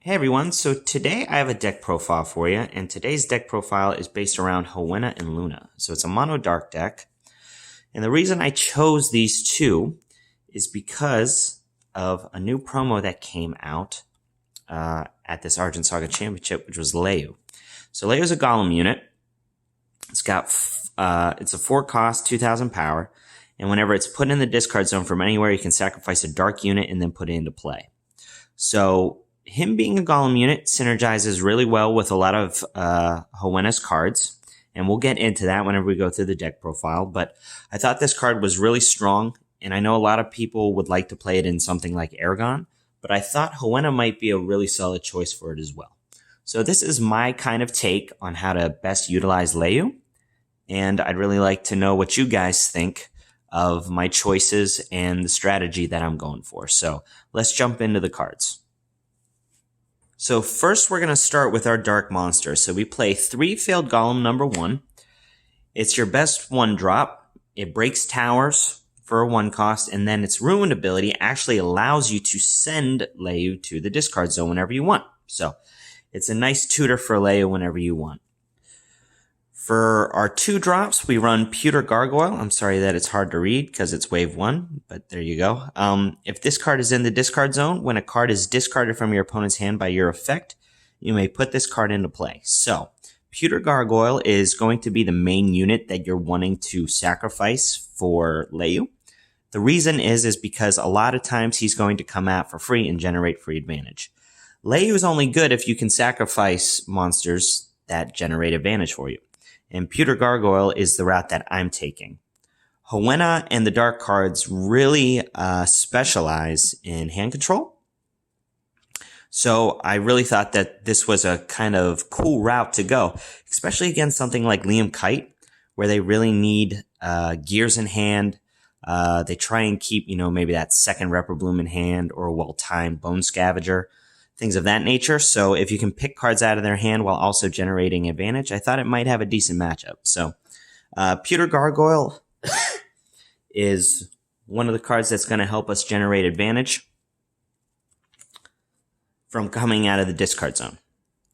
Hey everyone, so today I have a deck profile for you, and today's deck profile is based around Hoenna and Luna. So it's a mono dark deck, and the reason I chose these two is because of a new promo that came out at this Argent Saga Championship, which was Liyu. So Liyu is a Golem unit. It's got it's a 4-cost, 2,000 power, and whenever it's put in the discard zone from anywhere, you can sacrifice a dark unit and then put it into play. So him being a Golem unit synergizes really well with a lot of Hoenna's cards, and we'll get into that whenever we go through the deck profile, but I thought this card was really strong, and I know a lot of people would like to play it in something like Aragon, but I thought Hoenna might be a really solid choice for it as well. So this is my kind of take on how to best utilize Liyu, and I'd really like to know what you guys think of my choices and the strategy that I'm going for. So let's jump into the cards. So first we're going to start with our Dark Monster. So we play 3 Failed Golem number 1. It's your best 1-drop. It breaks towers for a 1-cost, and then its Ruined ability actually allows you to send Liyu to the discard zone whenever you want. So it's a nice tutor for Liyu whenever you want. For our 2-drops, we run Pewter Gargoyle. I'm sorry that it's hard to read because it's wave 1, but there you go. If this card is in the discard zone, when a card is discarded from your opponent's hand by your effect, you may put this card into play. So, Pewter Gargoyle is going to be the main unit that you're wanting to sacrifice for Liyu. The reason is because a lot of times he's going to come out for free and generate free advantage. Liyu is only good if you can sacrifice monsters that generate advantage for you. And Pewter Gargoyle is the route that I'm taking. Hoenna and the Dark cards really specialize in hand control. So I really thought that this was a kind of cool route to go, especially against something like Liam Kite, where they really need gears in hand. They try and keep, maybe that second Reborn in hand or a well-timed Bone Scavager, things of that nature. So if you can pick cards out of their hand while also generating advantage, I thought it might have a decent matchup. So Pewter Gargoyle is one of the cards that's going to help us generate advantage from coming out of the discard zone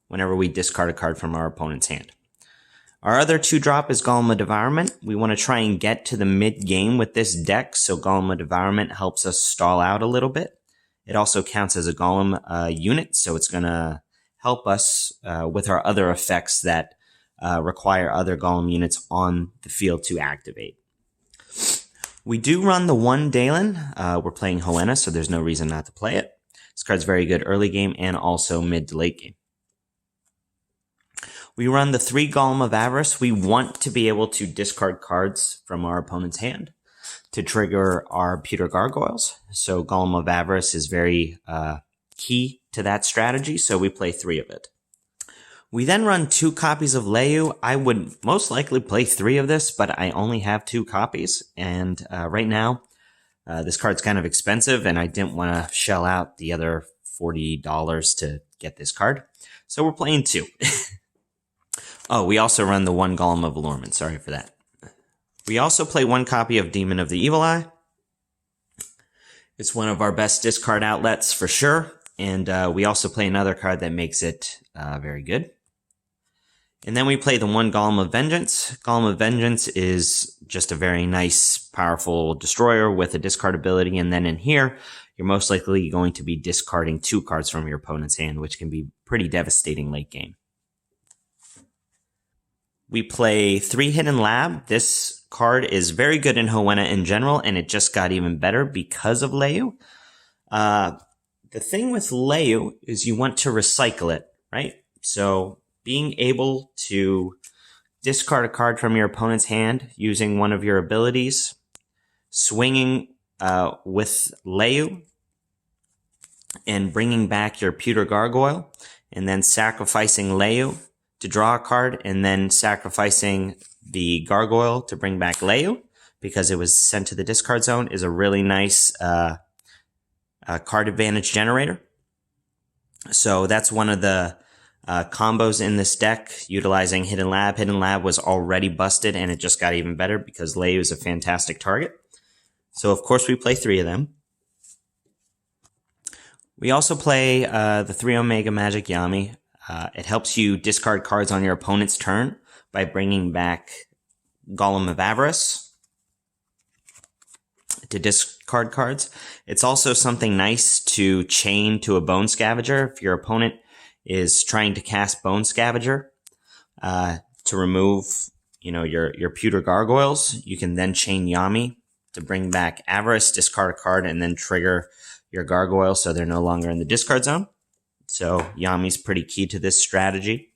whenever we discard a card from our opponent's hand. Our other 2-drop is Golem of Devourment. We want to try and get to the mid-game with this deck, so Golem of Devourment helps us stall out a little bit. It also counts as a Golem unit, so it's going to help us with our other effects that require other Golem units on the field to activate. We do run the 1 Daylon. We're playing Hoenna, so there's no reason not to play it. This card's very good early game and also mid to late game. We run the 3 Golem of Avarice. We want to be able to discard cards from our opponent's hand to trigger our Pewter Gargoyles. So Golem of Avarice is very key to that strategy, so we play 3 of it. We then run 2 copies of Liyu. I would most likely play 3 of this, but I only have 2 copies, and right now, this card's kind of expensive, and I didn't want to shell out the other $40 to get this card, so we're playing 2. Oh, we also run the 1 Golem of Allurement, sorry for that. We also play 1 copy of Demon of the Evil Eye. It's one of our best discard outlets for sure. And we also play another card that makes it very good. And then we play the 1 Golem of Vengeance. Golem of Vengeance is just a very nice, powerful destroyer with a discard ability. And then in here, you're most likely going to be discarding 2 cards from your opponent's hand, which can be pretty devastating late game. We play 3 Hidden Lab. This card is very good in Hoenna in general, and it just got even better because of Liyu. The thing with Liyu is you want to recycle it, right? So being able to discard a card from your opponent's hand using one of your abilities, swinging with Liyu, and bringing back your Pewter Gargoyle, and then sacrificing Liyu to draw a card, and then sacrificing the Gargoyle to bring back Liyu because it was sent to the discard zone is a really nice card advantage generator. So that's one of the combos in this deck, utilizing Hidden Lab. Hidden Lab was already busted, and it just got even better because Liyu is a fantastic target. So, of course, we play 3 of them. We also play the 3 Omega Magic Yami. It helps you discard cards on your opponent's turn by bringing back Golem of Avarice to discard cards. It's also something nice to chain to a Bone Scavager if your opponent is trying to cast Bone Scavager to remove, your Pewter Gargoyles. You can then chain Yami to bring back Avarice, discard a card, and then trigger your Gargoyle so they're no longer in the discard zone. So Yami's pretty key to this strategy.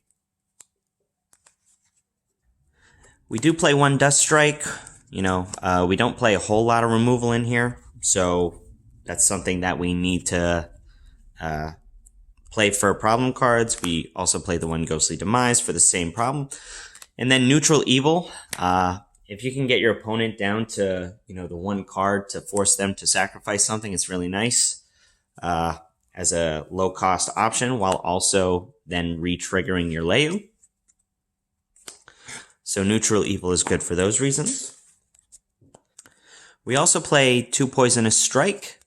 We do play 1 Dusk Strike. We don't play a whole lot of removal in here, so that's something that we need to play for problem cards. We also play the 1 Ghostly Demise for the same problem. And then Neutral Evil. If you can get your opponent down to, the 1 card to force them to sacrifice something, it's really nice as a low-cost option while also then re-triggering your Liyu. So Neutral Evil is good for those reasons. We also play 2 Poisonous Strike,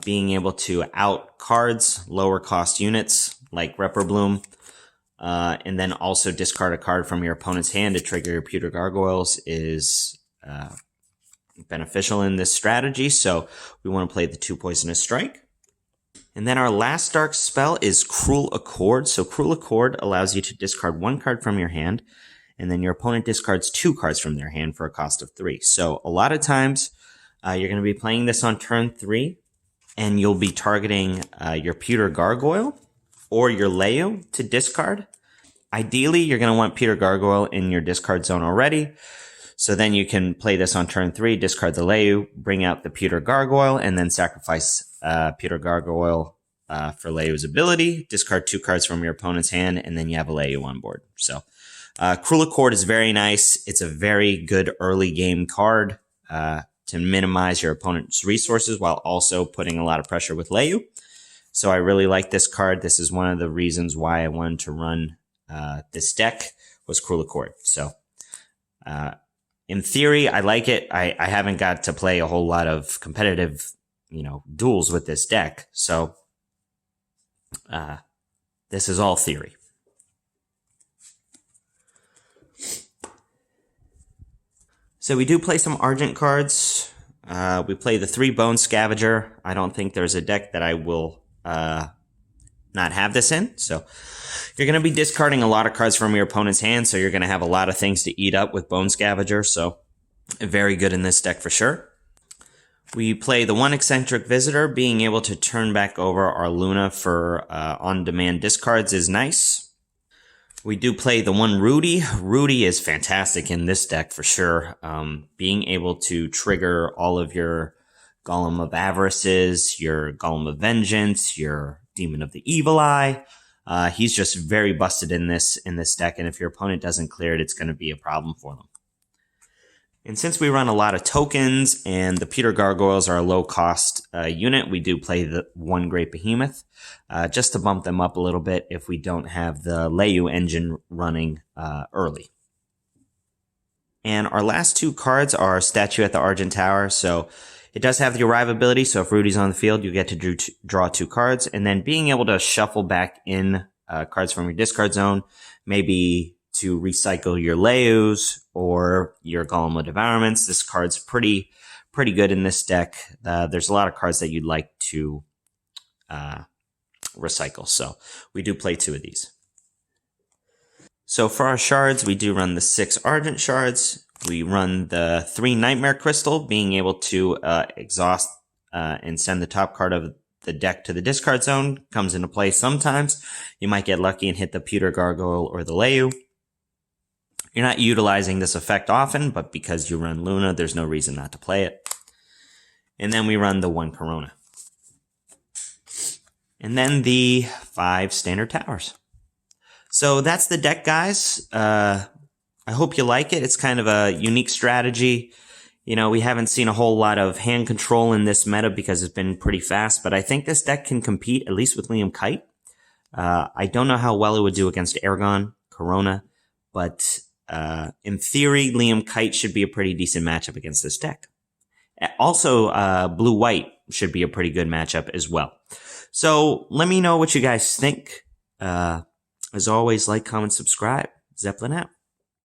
being able to out cards, lower-cost units like Reborn, and then also discard a card from your opponent's hand to trigger your Pewter Gargoyles is beneficial in this strategy, so we want to play the 2 Poisonous Strike. And then our last dark spell is Cruel Accord. So Cruel Accord allows you to discard 1 card from your hand, and then your opponent discards 2 cards from their hand for a cost of 3. So a lot of times you're going to be playing this on turn 3, and you'll be targeting your Pewter Gargoyle or your Liyu to discard. Ideally, you're going to want Pewter Gargoyle in your discard zone already. So then you can play this on turn 3, discard the Liyu, bring out the Pewter Gargoyle, and then sacrifice Pewter Gargoyle for Liyu's ability, discard 2 cards from your opponent's hand, and then you have a Liyu on board. So Cruel Accord is very nice. It's a very good early game card to minimize your opponent's resources while also putting a lot of pressure with Liyu. So I really like this card. This is one of the reasons why I wanted to run this deck was Cruel Accord. So in theory, I like it. I haven't got to play a whole lot of competitive, duels with this deck. So this is all theory. So we do play some Argent cards. We play the 3 Bone Scavager. I don't think there's a deck that I will not have this in. So you're going to be discarding a lot of cards from your opponent's hand, so you're going to have a lot of things to eat up with Bone Scavager. So very good in this deck for sure. We play the 1 Eccentric Visitor. Being able to turn back over our Luna for on-demand discards is nice. We do play the 1 Rudy. Rudy is fantastic in this deck for sure. Being able to trigger all of your Golem of Avarices, your Golem of Vengeance, your Demon of the Evil Eye. He's just very busted in this deck, and if your opponent doesn't clear it, it's going to be a problem for them. And since we run a lot of tokens and the Pewter Gargoyles are a low-cost unit, we do play the 1 Great Behemoth just to bump them up a little bit if we don't have the Liyu engine running early. And our last 2 cards are Statue at the Argent Tower. So it does have the arrivability, so if Rudy's on the field, you get to draw 2 cards. And then being able to shuffle back in cards from your discard zone, maybe to recycle your Liyus or your Golem of Devourments. This card's pretty good in this deck. There's a lot of cards that you'd like to recycle, so we do play 2 of these. So for our shards, we do run the 6 Argent Shards. We run the 3 Nightmare Crystal, being able to exhaust and send the top card of the deck to the discard zone. Comes into play sometimes. You might get lucky and hit the Pewter Gargoyle or the Liyu. You're not utilizing this effect often, but because you run Luna, there's no reason not to play it. And then we run the 1 Corona. And then the 5 Standard Towers. So that's the deck, guys. I hope you like it. It's kind of a unique strategy. We haven't seen a whole lot of hand control in this meta because it's been pretty fast, but I think this deck can compete, at least with Liam Kite. I don't know how well it would do against Aragon, Corona, but in theory, Liam Kite should be a pretty decent matchup against this deck. Also, Blue-White should be a pretty good matchup as well. So let me know what you guys think. As always, like, comment, subscribe. Zeppelin out.